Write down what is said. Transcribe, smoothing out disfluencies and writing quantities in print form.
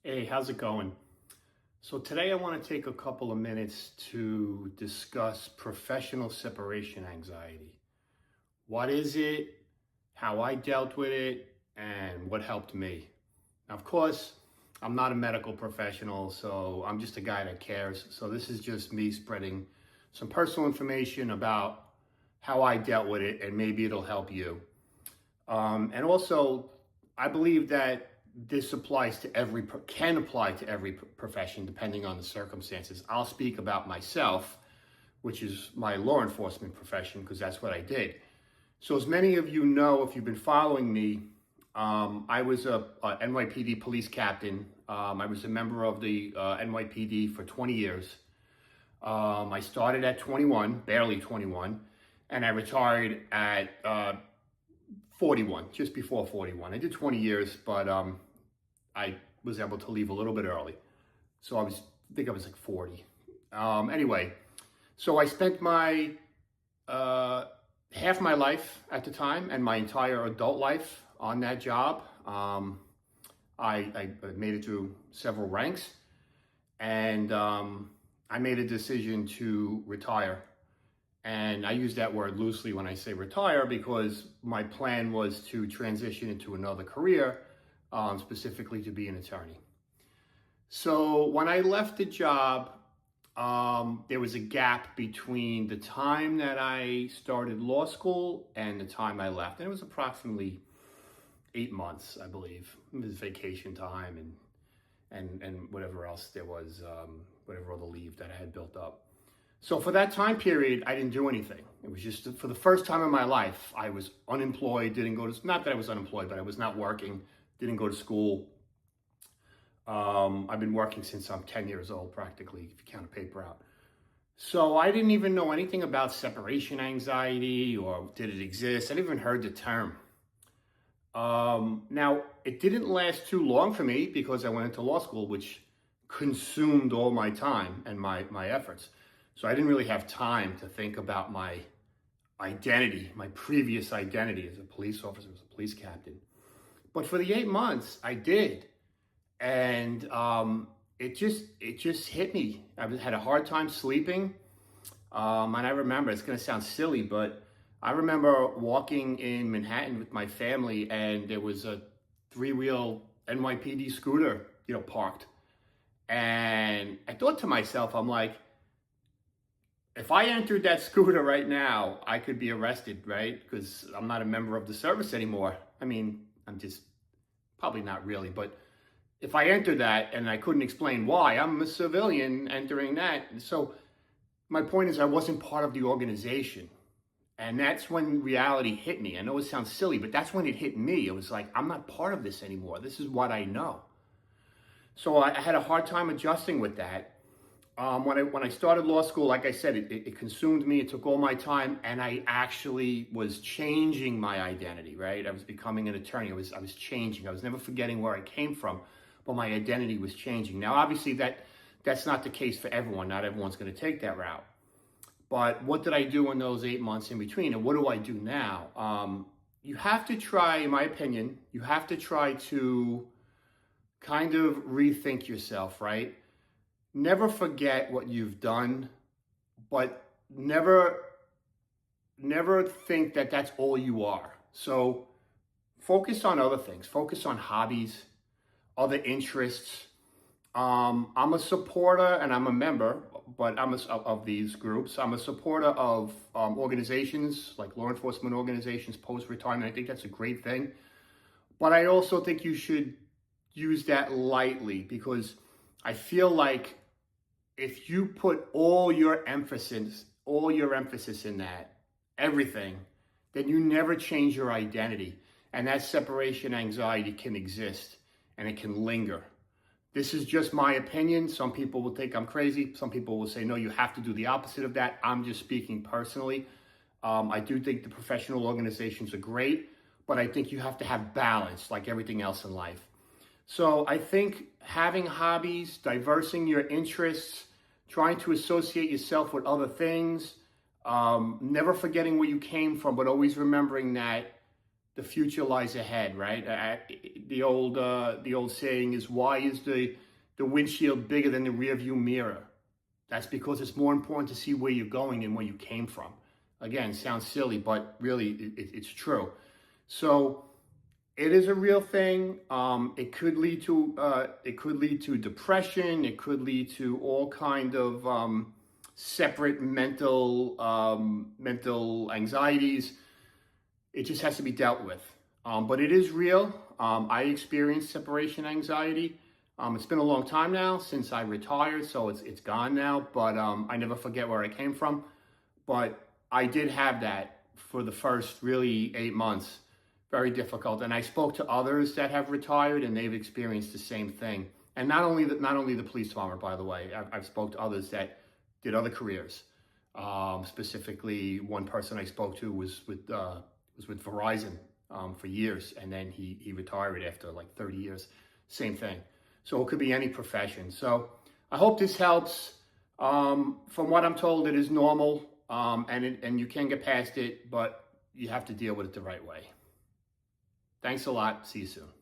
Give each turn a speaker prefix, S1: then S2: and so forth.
S1: Hey, how's it going? So today I want to take a couple of minutes to discuss professional separation anxiety. What is it, how I dealt with it, and what helped me. Now, of course, I'm not a medical professional, so I'm just a guy that cares. So this is just me spreading some personal information about how I dealt with it, and maybe it'll help you. And also, I believe that this applies to can apply to every profession depending on the circumstances. I'll speak about myself, which is my law enforcement profession, because that's what I did. So as many of you know, if you've been following me, I was a NYPD police captain. I was a member of the NYPD for 20 years. I started at 21, barely 21, and I retired at 41, just before 41. I did 20 years, but I was able to leave a little bit early. So I think I was like 40. Anyway, so I spent my half my life at the time and my entire adult life on that job. I made it through several ranks, and I made a decision to retire. And I use that word loosely when I say retire because my plan was to transition into another career, specifically to be an attorney. So when I left the job, there was a gap between the time that I started law school and the time I left. And it was approximately 8 months, I believe. It was vacation time and whatever else there was, whatever other leave that I had built up. So for that time period, I didn't do anything. It was just for the first time in my life, I was unemployed, not that I was unemployed, but I was not working, didn't go to school. I've been working since I'm 10 years old, practically, if you count a paper out. So I didn't even know anything about separation anxiety or did it exist. I didn't even heard the term. Now, it didn't last too long for me because I went into law school, which consumed all my time and my efforts. So I didn't really have time to think about my identity, my previous identity as a police officer, as a police captain. But for the 8 months, I did. And it just hit me. I had a hard time sleeping. And I remember, it's going to sound silly, but I remember walking in Manhattan with my family, and there was a 3-wheel NYPD scooter, parked. And I thought to myself, I'm like, if I entered that scooter right now, I could be arrested, right? Because I'm not a member of the service anymore. I mean, I'm just, probably not really, but if I entered that and I couldn't explain why, I'm a civilian entering that. So my point is I wasn't part of the organization. And that's when reality hit me. I know it sounds silly, but that's when it hit me. It was like, I'm not part of this anymore. This is what I know. So I had a hard time adjusting with that. When I started law school, like I said, it consumed me. It took all my time, and I actually was changing my identity, right? I was becoming an attorney. I was changing. I was never forgetting where I came from, but my identity was changing. Now, obviously, that's not the case for everyone. Not everyone's going to take that route. But what did I do in those 8 months in between, and what do I do now? You have to try, in my opinion, you have to try to kind of rethink yourself, right? Never forget what you've done, but never think that that's all you are. So focus on other things. Focus on hobbies, other interests. I'm a supporter and I'm a member, but of these groups. I'm a supporter of organizations like law enforcement organizations post-retirement. I think that's a great thing. But I also think you should use that lightly, because I feel like if you put all your emphasis in that, everything, then you never change your identity. And that separation anxiety can exist and it can linger. This is just my opinion. Some people will think I'm crazy. Some people will say, no, you have to do the opposite of that. I'm just speaking personally. I do think the professional organizations are great, but I think you have to have balance like everything else in life. So I think having hobbies, diversing your interests, trying to associate yourself with other things, never forgetting where you came from, but always remembering that the future lies ahead, right? the old saying is, why is the windshield bigger than the rearview mirror? That's because it's more important to see where you're going than where you came from. Again, sounds silly, but really it's true. So it is a real thing. It could lead to depression. It could lead to all kind of separate mental anxieties. It just has to be dealt with. But it is real. I experienced separation anxiety. It's been a long time now since I retired, so it's gone now. But I never forget where I came from. But I did have that for the first really 8 months. Very difficult. And I spoke to others that have retired, and they've experienced the same thing. And not only the police department, by the way. I've spoke to others that did other careers. Specifically, one person I spoke to was with Verizon for years, and then he retired after like 30 years. Same thing. So it could be any profession. So I hope this helps. From what I'm told, it is normal, and you can get past it, but you have to deal with it the right way. Thanks a lot. See you soon.